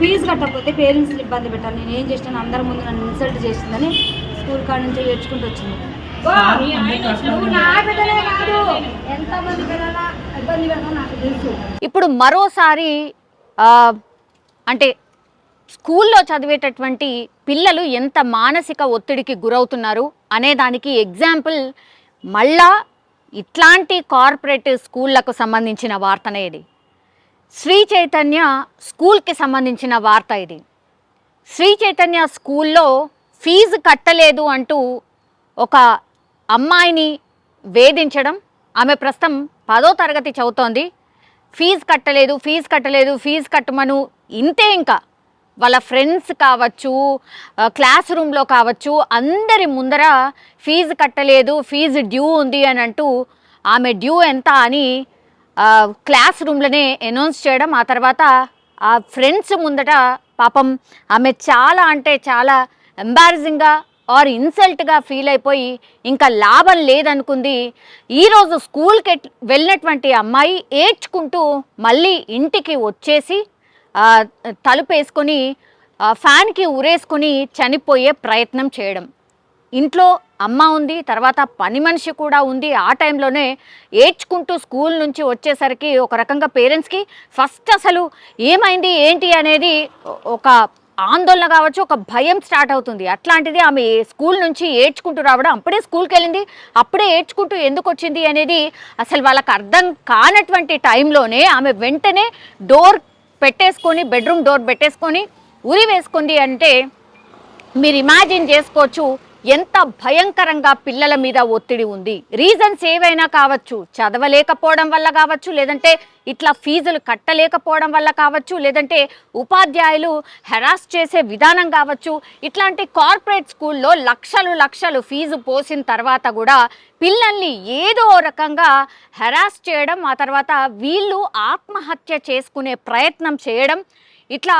Fee కట్టకపోతే పేరెంట్స్ని ఇబ్బంది పెట్టాలి. నేను ఏం చేసినాను, అందరి ముందు నన్ను ఇన్సల్ట్ చేసిందని స్కూల్ కాడ నుంచి ఏడ్చుకుంటూ వచ్చింది. ఇప్పుడు మరోసారి అంటే స్కూల్లో చదివేటటువంటి పిల్లలు ఎంత మానసిక ఒత్తిడికి గురవుతున్నారు అనే దానికి ఎగ్జాంపుల్ మళ్ళా ఇట్లాంటి కార్పొరేట్ స్కూళ్లకు సంబంధించిన వార్తనే ఇది. శ్రీ చైతన్య స్కూల్కి సంబంధించిన వార్త ఇది. శ్రీ చైతన్య స్కూల్లో ఫీజు కట్టలేదు అంటూ ఒక అమ్మాయిని వేధించడం. ఆమె ప్రస్తుతం 10వ తరగతి చదువుతోంది. ఫీజు కట్టలేదు కట్టమను ఇంతే. ఇంకా వాళ్ళ ఫ్రెండ్స్ కావచ్చు, క్లాస్ రూమ్లో కావచ్చు, అందరి ముందర ఫీజు కట్టలేదు, ఫీజు డ్యూ ఉంది అని అంటూ ఆమె డ్యూ ఎంత అని క్లాస్ రూమ్లోనే అనౌన్స్ చేయడం. ఆ తర్వాత ఆ ఫ్రెండ్స్ ముందట పాపం ఆమె చాలా అంటే చాలా ఎంబారసింగ్గా ఆర్ ఇన్సల్ట్గా ఫీల్ అయిపోయి ఇంకా లాభం లేదనుకుంది. ఈరోజు స్కూల్కి వెళ్ళినటువంటి అమ్మాయి ఏడ్చుకుంటూ మళ్ళీ ఇంటికి వచ్చేసి తలుపేసుకొని ఫ్యాన్కి ఉరేసుకొని చనిపోయే ప్రయత్నం చేయడం. ఇంట్లో అమ్మ ఉంది, తర్వాత పని మనిషి కూడా ఉంది. ఆ టైంలోనే ఏడ్చుకుంటూ స్కూల్ నుంచి వచ్చేసరికి ఒక రకంగా పేరెంట్స్కి ఫస్ట్ అసలు ఏమైంది ఏంటి అనేది ఒక ఆందోళన కావచ్చు, ఒక భయం స్టార్ట్ అవుతుంది. అట్లాంటిది ఆమె స్కూల్ నుంచి ఏడ్చుకుంటూ రావడం, అప్పుడే స్కూల్కి వెళ్ళింది, అప్పుడే ఏడ్చుకుంటూ ఎందుకు వచ్చింది అనేది అసలు వాళ్ళకి అర్థం కానటువంటి టైంలోనే ఆమె వెంటనే డోర్ పెట్టేసుకొని, బెడ్రూమ్ డోర్ పెట్టేసుకొని ఉరి వేసుకుంది. అంటే మీరు ఇమాజిన్ చేసుకోవచ్చు ఎంత భయంకరంగా పిల్లల మీద ఒత్తిడి ఉంది. రీజన్స్ ఏవైనా కావచ్చు, చదవలేకపోవడం వల్ల కావచ్చు, లేదంటే ఇట్లా ఫీజులు కట్టలేకపోవడం వల్ల కావచ్చు, లేదంటే ఉపాధ్యాయులు హెరాస్ చేసే విధానం కావచ్చు. ఇట్లాంటి కార్పొరేట్ స్కూల్లో లక్షలు ఫీజు పోసిన తర్వాత కూడా పిల్లల్ని ఏదో రకంగా హెరాస్ చేయడం, ఆ తర్వాత వీళ్ళు ఆత్మహత్య చేసుకునే ప్రయత్నం చేయడం. ఇట్లా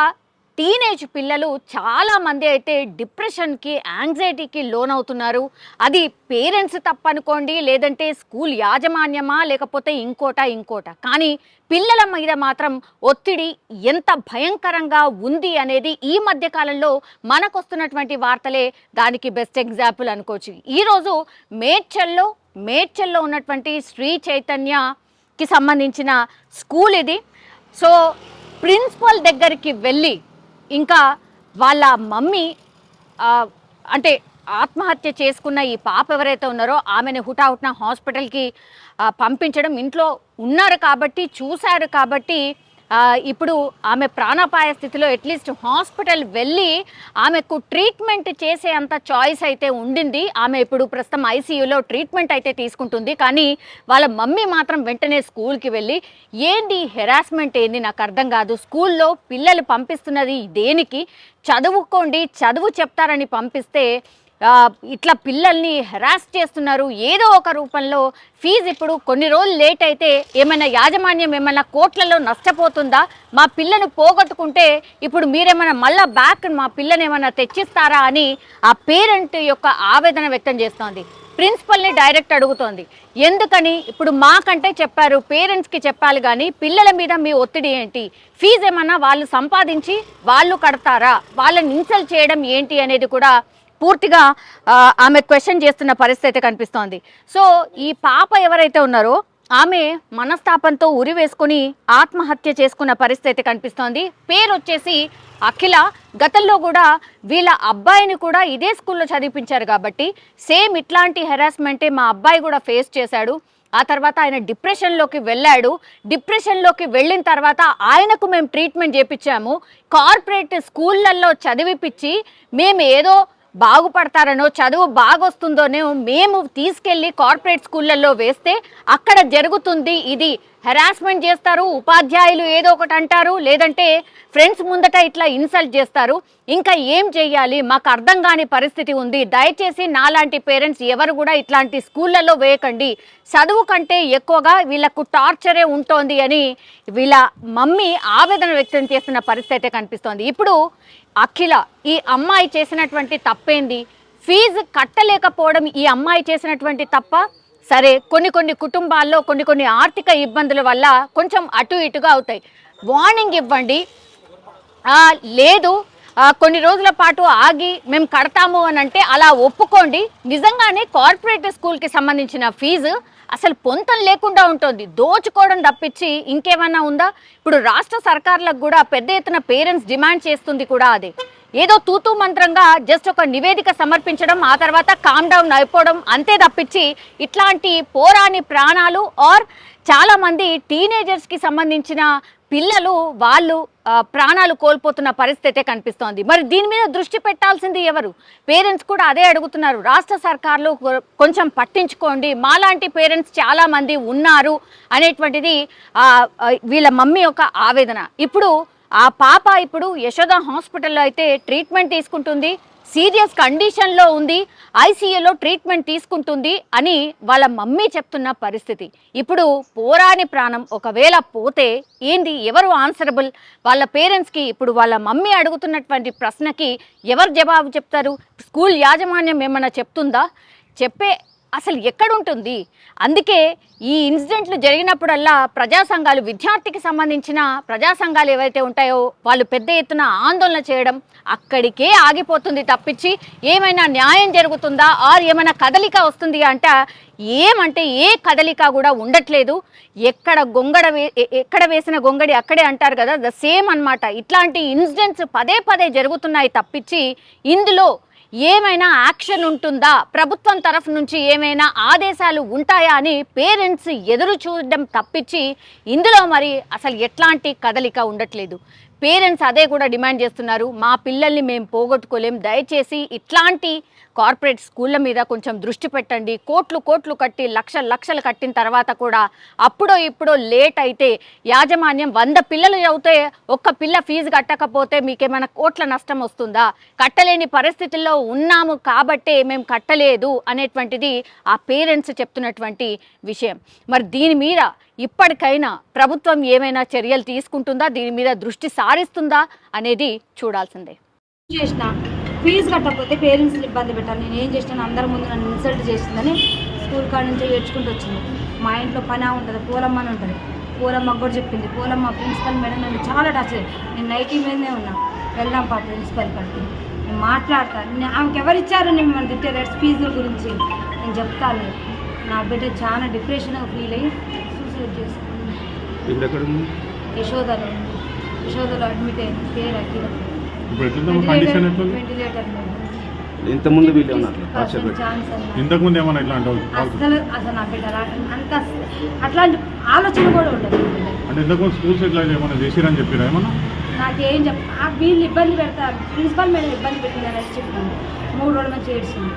టీనేజ్ పిల్లలు చాలామంది అయితే డిప్రెషన్కి, యాంగ్జైటీకి లోనవుతున్నారు. అది పేరెంట్స్ తప్పనుకోండి, లేదంటే స్కూల్ యాజమాన్యమా, లేకపోతే ఇంకోట. కానీ పిల్లల మీద మాత్రం ఒత్తిడి ఎంత భయంకరంగా ఉంది అనేది ఈ మధ్య కాలంలో మనకొస్తున్నటువంటి వార్తలే దానికి బెస్ట్ ఎగ్జాంపుల్ అనుకోవచ్చు. ఈరోజు మేడ్చల్లో ఉన్నటువంటి శ్రీ చైతన్యకి సంబంధించిన స్కూల్ ఇది. సో ప్రిన్సిపల్ దగ్గరికి వెళ్ళి ఇంకా వాళ్ళ మమ్మీ అంటే ఆత్మహత్య చేసుకున్న ఈ పాప ఎవరైతే ఉన్నారో ఆమెను హుటాహుటిన హాస్పిటల్కి పంపించడం. ఇంట్లో ఉన్నారు కాబట్టి, చూశారు కాబట్టి ఇప్పుడు ఆమె ప్రాణాపాయ స్థితిలో అట్లీస్ట్ హాస్పిటల్ వెళ్ళి ఆమెకు ట్రీట్మెంట్ చేసే అంత చాయిస్ అయితే ఉండింది. ఆమె ఇప్పుడు ప్రస్తుతం ఐసీయూలో ట్రీట్మెంట్ అయితే తీసుకుంటుంది. కానీ వాళ్ళ మమ్మీ మాత్రం వెంటనే స్కూల్కి వెళ్ళి ఏంది హెరాస్మెంట్ ఏంది నాకు అర్థం కాదు, స్కూల్లో పిల్లలు పంపిస్తున్నది దేనికి, చదువుకోండి, చదువు చెప్తారని పంపిస్తే ఇట్లా పిల్లల్ని హెరాస్ చేస్తున్నారు ఏదో ఒక రూపంలో. ఫీజు ఇప్పుడు కొన్ని రోజులు లేట్ అయితే ఏమైనా యాజమాన్యం ఏమైనా కోట్లలో నష్టపోతుందా? మా పిల్లను పోగొట్టుకుంటే ఇప్పుడు మీరేమైనా మళ్ళా బ్యాక్ మా పిల్లని ఏమైనా తెచ్చిస్తారా అని ఆ పేరెంట్ యొక్క ఆవేదన వ్యక్తం చేస్తోంది. ప్రిన్సిపల్ని డైరెక్ట్ అడుగుతోంది, ఎందుకని ఇప్పుడు మాకంటే చెప్పారు, పేరెంట్స్కి చెప్పాలి కానీ పిల్లల మీద మీ ఒత్తిడి ఏంటి, ఫీజు ఏమన్నా వాళ్ళు సంపాదించి వాళ్ళు కడతారా, వాళ్ళని ఇన్సల్ట్ చేయడం ఏంటి అనేది కూడా పూర్తిగా ఆమె క్వశ్చన్ చేస్తున్న పరిస్థితి కనిపిస్తోంది. సో ఈ పాప ఎవరైతే ఉన్నారో ఆమె మనస్తాపంతో ఉరి వేసుకొని ఆత్మహత్య చేసుకున్న పరిస్థితి కనిపిస్తోంది. పేరు వచ్చేసి అఖిల. గతంలో కూడా వీళ్ళ అబ్బాయిని కూడా ఇదే స్కూల్లో చదివించారు కాబట్టి సేమ్ ఇట్లాంటి హెరాస్మెంటే మా అబ్బాయి కూడా ఫేస్ చేశాడు. ఆ తర్వాత ఆయన డిప్రెషన్లోకి వెళ్ళాడు. డిప్రెషన్లోకి వెళ్ళిన తర్వాత ఆయనకు మేము ట్రీట్మెంట్ చేయించాము. కార్పొరేట్ స్కూళ్ళల్లో చదివిపించి మేము ఏదో బాగుపడతారనో, చదువు బాగొస్తుందోనో మేము తీసుకెళ్ళి కార్పొరేట్ స్కూళ్ళల్లో వేస్తే అక్కడ జరుగుతుంది ఇది, హెరాస్మెంట్ చేస్తారు, ఉపాధ్యాయులు ఏదో ఒకటి అంటారు, లేదంటే ఫ్రెండ్స్ ముందట ఇట్లా ఇన్సల్ట్ చేస్తారు. ఇంకా ఏం చెయ్యాలి, మాకు అర్థం కాని పరిస్థితి ఉంది. దయచేసి నాలాంటి పేరెంట్స్ ఎవరు కూడా ఇట్లాంటి స్కూళ్ళల్లో వేయకండి, చదువు కంటే ఎక్కువగా వీళ్ళకు టార్చరే ఉంటోంది అని వీళ్ళ మమ్మీ ఆవేదన వ్యక్తం చేస్తున్న పరిస్థితి కనిపిస్తోంది. ఇప్పుడు అఖిల ఈ అమ్మాయి చేసినటువంటి తప్పేంది, ఫీజు కట్టలేకపోవడం ఈ అమ్మాయి చేసినటువంటి తప్ప? సరే, కొన్ని కుటుంబాల్లో కొన్ని ఆర్థిక ఇబ్బందుల వల్ల కొంచెం అటు ఇటుగా అవుతాయి. వార్నింగ్ ఇవ్వండి. లేదు కొన్ని రోజుల పాటు ఆగి మేము కడతాము అని అంటే అలా ఒప్పుకోండి. నిజంగానే కార్పొరేట్ స్కూల్కి సంబంధించిన ఫీజు అసలు పొంతం లేకుండా ఉంటుంది, దోచుకోవడం తప్పించి ఇంకేమైనా ఉందా? ఇప్పుడు రాష్ట్ర సర్కార్లకు కూడా పెద్ద ఎత్తున పేరెంట్స్ డిమాండ్ చేస్తుంది కూడా అదే. ఏదో తూతూ మంత్రంగా జస్ట్ ఒక నివేదిక సమర్పించడం, ఆ తర్వాత కామ్ డౌన్ అయిపోవడం అంతే తప్పించి ఇట్లాంటి పోరాని ప్రాణాలు ఆర్ చాలామంది టీనేజర్స్కి సంబంధించిన పిల్లలు వాళ్ళు ప్రాణాలు కోల్పోతున్న పరిస్థితే కనిపిస్తోంది. మరి దీని మీద దృష్టి పెట్టాల్సింది ఎవరు? పేరెంట్స్ కూడా అదే అడుగుతున్నారు. రాష్ట్ర సర్కార్లు కొంచెం పట్టించుకోండి, మాలాంటి పేరెంట్స్ చాలామంది ఉన్నారు అనేటువంటిది వీళ్ళ మమ్మీ యొక్క ఆవేదన. ఇప్పుడు ఆ పాప ఇప్పుడు యశోద హాస్పిటల్లో అయితే ట్రీట్మెంట్ తీసుకుంటుంది, సీరియస్ కండిషన్లో ఉంది, ఐసీయూలో ట్రీట్మెంట్ తీసుకుంటుంది అని వాళ్ళ మమ్మీ చెప్తున్న పరిస్థితి. ఇప్పుడు పోరాని ప్రాణం ఒకవేళ పోతే ఏంది, ఎవరు ఆన్సరబుల్? వాళ్ళ పేరెంట్స్కి ఇప్పుడు వాళ్ళ మమ్మీ అడుగుతున్నటువంటి ప్రశ్నకి ఎవరు జవాబు చెప్తారు? స్కూల్ యాజమాన్యం ఏమన్నా చెప్తుందా? చెప్పే అసలు ఎక్కడుంటుంది? అందుకే ఈ ఇన్సిడెంట్లు జరిగినప్పుడల్లా ప్రజా సంఘాలు, విద్యార్థికి సంబంధించిన ప్రజా సంఘాలు ఏవైతే ఉంటాయో వాళ్ళు పెద్ద ఎత్తున ఆందోళన చేయడం అక్కడికే ఆగిపోతుంది తప్పించి ఏమైనా న్యాయం జరుగుతుందా ఆర్ ఏమైనా కదలిక వస్తుంది అంటే ఏమంటే ఏ కదలిక కూడా ఉండట్లేదు. ఎక్కడ వేసిన గొంగడి అక్కడే అంటారు కదా, ద సేమ్ అన్నమాట. ఇట్లాంటి ఇన్సిడెంట్స్ పదే పదే జరుగుతున్నాయి తప్పించి ఇందులో ఏమైనా యాక్షన్ ఉంటుందా, ప్రభుత్వం తరఫు నుంచి ఏమైనా ఆదేశాలు ఉంటాయా అని పేరెంట్స్ ఎదురు చూడడం తప్పించి ఇందులో మరి అసలు ఎట్లాంటి కదలిక ఉండట్లేదు. పేరెంట్స్ అదే కూడా డిమాండ్ చేస్తున్నారు, మా పిల్లల్ని మేము పోగొట్టుకోలేం, దయచేసి ఇట్లాంటి కార్పొరేట్ స్కూళ్ళ మీద కొంచెం దృష్టి పెట్టండి. కోట్లు కట్టి లక్షలు కట్టిన తర్వాత కూడా అప్పుడో ఇప్పుడో లేట్ అయితే యాజమాన్యం 100 పిల్లలు చదివితే ఒక్క పిల్ల ఫీజు కట్టకపోతే మీకేమైనా కోట్ల నష్టం వస్తుందా? కట్టలేని పరిస్థితుల్లో ఉన్నాము కాబట్టే మేము కట్టలేదు అనేటువంటిది ఆ పేరెంట్స్ చెప్తున్నటువంటి విషయం. మరి దీని మీద ఇప్పటికైనా ప్రభుత్వం ఏమైనా చర్యలు తీసుకుంటుందా, దీని మీద దృష్టి సారిస్తుందా అనేది చూడాల్సిందే. ఫీజు కట్టకపోతే పేరెంట్స్ని ఇబ్బంది పెట్టాలి. నేను ఏం చేసినాను, అందరి ముందు నన్ను ఇన్సల్ట్ చేసిందని స్కూల్ కాడ నుంచి ఏడ్చుకుంటూ వచ్చింది. మా ఇంట్లో పని ఉంటుంది, పూలమ్మ అని ఉంటుంది. పూలమ్మకు కూడా చెప్పింది. పూలమ్మ ప్రిన్సిపల్ మేడం నన్ను చాలా టచ్ అయ్యి, నేను నైటీ మీదనే ఉన్నా, వెళ్దాం పా ప్రిన్సిపల్ కాడికి, నేను మాట్లాడతాను, ఆమెకి ఎవరు ఇచ్చారు నేను మన తిట్టే ఫీజుల గురించి నేను చెప్తాను. నా బిడ్డ చాలా డిప్రెషన్గా ఫీల్ అయ్యి సూసైడ్ చేసుకున్నాను. యశోదలో అడ్మిట్ అయింది. పేరు అఖిల. ఇంతకుముందు ఏమన్నా అసలు నా బిడ్డ అంత అట్లాంటి ఆలోచన కూడా ఉండదు. నాకేం వీళ్ళు ఇబ్బంది పెడతారు, ప్రిన్సిపల్ మేడం ఇబ్బంది పెట్టిందని చెప్పాను. 3 రోజుల నుంచి ఏడ్చింది,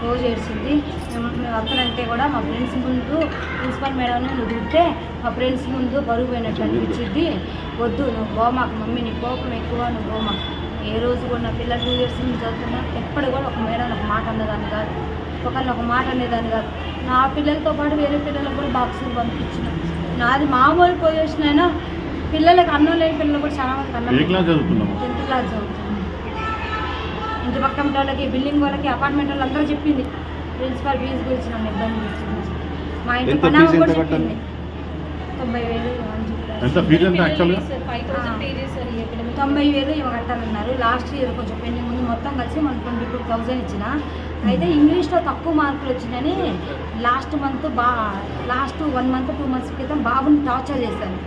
రోజు ఏడ్చింది. మేము అక్కడంటే కూడా మా ఫ్రెండ్స్ ముందు ప్రిన్సిపల్ మేడం నువ్వు తింటే మా ఫ్రెండ్స్ ముందు బరువు పోయినట్టు అనిపించింది. వద్దు నువ్వు పోమాకు మమ్మీ, నీ కోపం ఎక్కువ, నువ్వు పోమాకు. ఏ రోజు కూడా నా పిల్లలు 2 years నుంచి చదువుతున్నా ఎప్పుడు కూడా ఒక మేడం ఒక మాట అనేదాన్ని కాదు, ఒకరిని ఒక మాట అనేదాన్ని కాదు. నా పిల్లలతో పాటు వేరే పిల్లలకు కూడా బాక్సులు పంపించిన. నాది మామూలు పొజిషన్ అయినా పిల్లలకు అన్నం లేని పిల్లలు కూడా చాలా మంది అన్నం. 10th class చదువుతున్నాను. ఇంటి పక్కన వాళ్ళకి, బిల్డింగ్ వాళ్ళకి, అపార్ట్మెంట్ వాళ్ళు అందరూ చెప్పింది ప్రిన్సిపల్ ఫీజు గురించి నన్ను ఇబ్బంది చేస్తుంది. మా ఇంటి పని కూడా చెప్పింది 90,000 ఇవ్వ కట్టాలన్నారు. లాస్ట్ ఇయర్ కొంచెం పెండింగ్ ముందు మొత్తం కలిసి మనం 22,000 ఇచ్చిన. అయితే ఇంగ్లీష్లో తక్కువ మార్కులు వచ్చినాయని లాస్ట్ 1 month 2 months క్రితం బాబుని టార్చర్ చేశాను.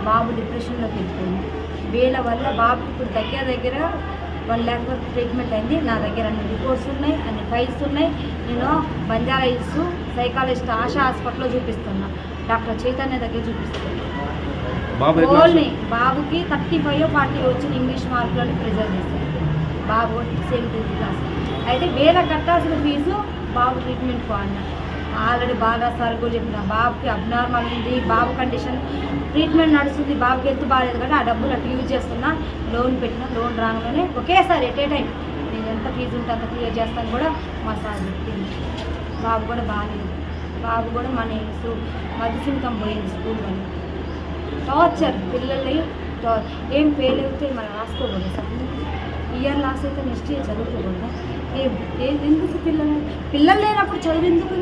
బాబు డిప్రెషన్లోకి వెళ్ళిపోయింది. వీళ్ళ వల్ల బాబుకి ఇప్పుడు దగ్గర 1 lakh వరకు ట్రీట్మెంట్ అయింది. నా దగ్గర అన్ని రిపోర్ట్స్ ఉన్నాయి, అన్ని ఫైల్స్ ఉన్నాయి. నేను బంజారా హిల్స్ సైకాలజిస్ట్ ఆశా హాస్పిటల్లో చూపిస్తున్నా, డాక్టర్ చైతన్య దగ్గర చూపిస్తున్నాను. ఓన్లీ బాబుకి 35 40 వచ్చిన ఇంగ్లీష్ మార్కులని ప్రిజర్వ్ చేశాను. బాబు 7th class. అయితే వేరే కట్టాల్సిన ఫీజు బాబు ట్రీట్మెంట్ పోయినా ఆల్రెడీ బాగా సార్ కూడా చెప్పిన, బాబుకి అబ్నార్మల్ ఉంది, బాబు కండిషన్ ట్రీట్మెంట్ నడుస్తుంది, బాబుకి హెల్త్ బాగాలేదు కాబట్టి ఆ డబ్బులు అటు యూజ్ చేస్తున్నా. లోన్ పెట్టిన, లోన్ రాగానే ఒకేసారి ఎట్ ఏ టైం నేను ఎంత ఫీజు ఉంటే అంత క్లియర్ చేస్తాను కూడా మా సార్ చెప్పింది. బాబు కూడా బాగాలేదు. బాబు కూడా మన మధుసింకం పోయింది స్కూల్ వల్ల. టార్చర్ పిల్లల్ని ఏం ఫెయిల్ అయితే మనం రాసుకోకూడదు సార్. ఇయర్ లాస్ అయితే నెక్స్ట్ ఇయర్ చదువుకోకూడదు. ఎందుకు పిల్లలు లేనప్పుడు చదువు ఎందుకు?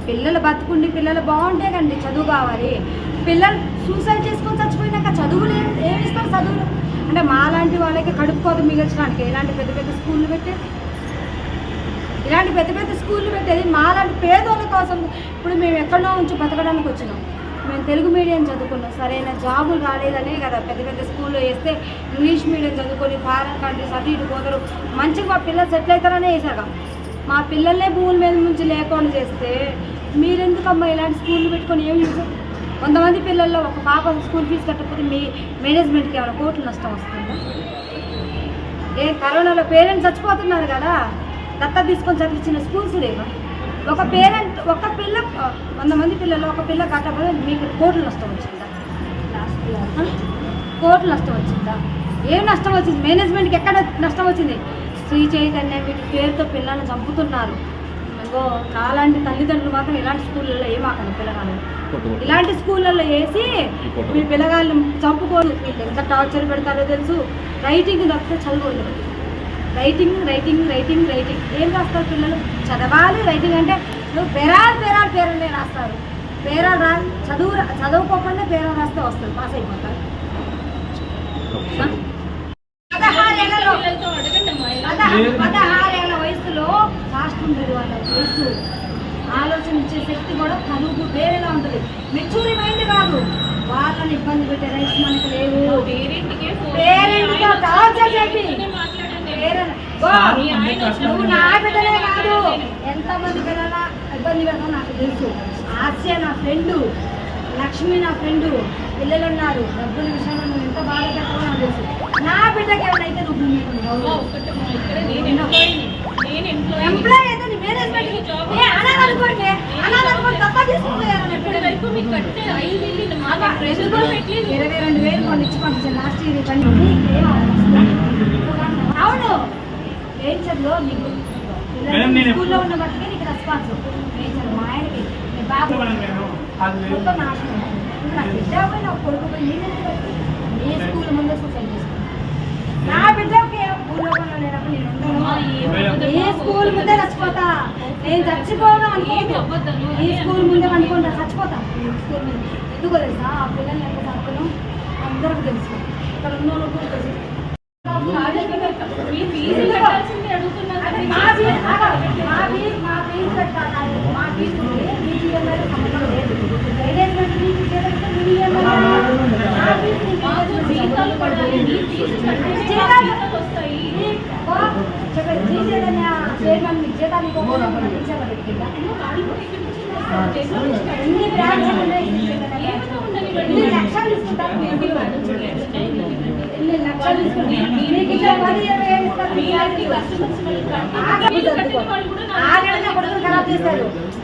పిల్లలు బతుకుండి పిల్లలు బాగుంటే కండి చదువు కావాలి. పిల్లలు సూసైడ్ చేసుకొని చచ్చిపోయినాక చదువులు ఏమి ఇస్తారు చదువులు అంటే మాలాంటి వాళ్ళకి కడుపు కోత మిగల్చడానికి ఇలాంటి పెద్ద పెద్ద స్కూళ్ళు పెట్టేది ఇలాంటి పెద్ద పెద్ద స్కూళ్ళు పెట్టేది మాలాంటి పేదోళ్ళ కోసం. ఇప్పుడు మేము ఎక్కడో ఉంచి బతకడానికి వచ్చినాం. మేము తెలుగు మీడియం చదువుకున్నాం, సరైన జాబులు రాలేదనే కదా పెద్ద పెద్ద స్కూల్లో వేస్తే ఇంగ్లీష్ మీడియం చదువుకొని ఫారెన్ కంట్రీస్ అటు ఇటు పోతారు, మంచిగా మా పిల్లలు సెటిల్ అవుతారనే వేసాక మా పిల్లల్నే భూముల మీద నుంచి లేకుండా చేస్తే మీరెందుకమ్మా ఇలాంటి స్కూళ్ళు పెట్టుకొని ఏం యూజ్? కొంతమంది పిల్లల్లో ఒక పాప స్కూల్ ఫీజు కట్టకపోతే మీ మేనేజ్మెంట్కి ఏమైనా కోట్లు నష్టం వస్తుందా? కరోనాలో పేరెంట్స్ చచ్చిపోతున్నారు కదా, దత్తా తీసుకొని చదివించిన స్కూల్స్ లేవా? ఒక పేరెంట్ ఒక పిల్ల 100 మంది పిల్లలు ఒక పిల్ల కట్టకపోతే మీకు కోట్లు నష్టం వచ్చిందా? కోట్లు నష్టం వచ్చిందా? ఏం నష్టం వచ్చింది? మేనేజ్మెంట్కి ఎక్కడ నష్టం వచ్చింది? శ్రీ చైతన్య వీటి పేరుతో పిల్లల్ని చంపుతున్నారు. ఇంకో నాలాంటి తల్లిదండ్రులు మాత్రం ఇలాంటి స్కూళ్ళల్లో ఏమాకండి పిల్లగాళ్ళు, ఇలాంటి స్కూళ్ళల్లో వేసి మీ పిల్లగాళ్ళని చంపుకోరు. వీళ్ళు ఎంత టార్చర్ పెడతారో తెలుసు. రైటింగ్ తప్పితే చదువుకోలేదు. రైటింగ్ రైటింగ్ రైటింగ్ రైటింగ్ ఏం రాస్తారు పిల్లలు? చదవాలి. రైటింగ్ అంటే నువ్వు పేరాలనే రాస్తారు. పేరాలు చదువుకోకుండా పేరాలు రాస్తే వస్తుంది, పాస్ అయిపోతారు. 16 ఏళ్ళ వయసులో ఫాస్ట్ ఉంటుంది వాళ్ళ వయసు, ఆలోచన ఇచ్చే శక్తి కూడా చదువుకు వేరేలా ఉంటుంది. మెచ్యూరి మైండ్ కాదు, వాళ్ళని ఇబ్బంది పెట్టే రైట్స్ మనకు లేవు. పేరెంట్తో టార్చర్ చెప్పి నువ్వు నా బిడ్డలే కాదు ఎంతమంది పిల్లల ఇబ్బంది పెడతావు నాకు తెలుసు. ఆసియా నా ఫ్రెండు, లక్ష్మి నా ఫ్రెండు, పిల్లలు ఉన్నారు. డబ్బుల విషయంలో నువ్వు ఎంత బాధ పెట్టావో నాకు తెలుసు. నా బిడ్డకి ఎవరైతే నువ్వు ఎంప్లాయ్ అయితే నీ మేనేజ్మెంట్ అనాలనుకోండి తప్ప తీసుకుపోయారు. 22,000 కొన్ని ఇచ్చి పంపించాను లాస్ట్ ఇయర్. అవును నేచర్లో నీకు స్కూల్లో ఉన్న బట్టికే నీకు రెస్పాన్స్. నేచర్ మా ఆయనకి నీ బాబు మొత్తం నాశనం. నా బిడ్డ పోయి నా కొడుకు పోయి నీ స్కూల్ ముందే సూసైడ్ చేసుకున్నాను. నా బిడ్డకి భూలోకంలో లేనప్పుడు నేను ఉండను. ఈ స్కూల్ ముందే చచ్చిపోతా. నేను చచ్చిపోవడం అనుకోను, ఈ స్కూల్ ముందే అనుకుంటా చచ్చిపోతా. స్కూల్ ముందు ఎందుకో తెలుసా? ఆ పిల్లల్ని ఎంత చదువుతాను అందరికి తెలుసు. ఇక్కడ ఉన్న వాళ్ళకు తెలుసు.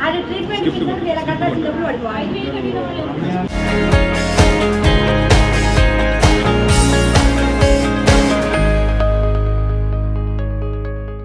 అది ట్రీట్మెంట్ కట్టాల్సిన డబ్బులు పడిపోవాలి.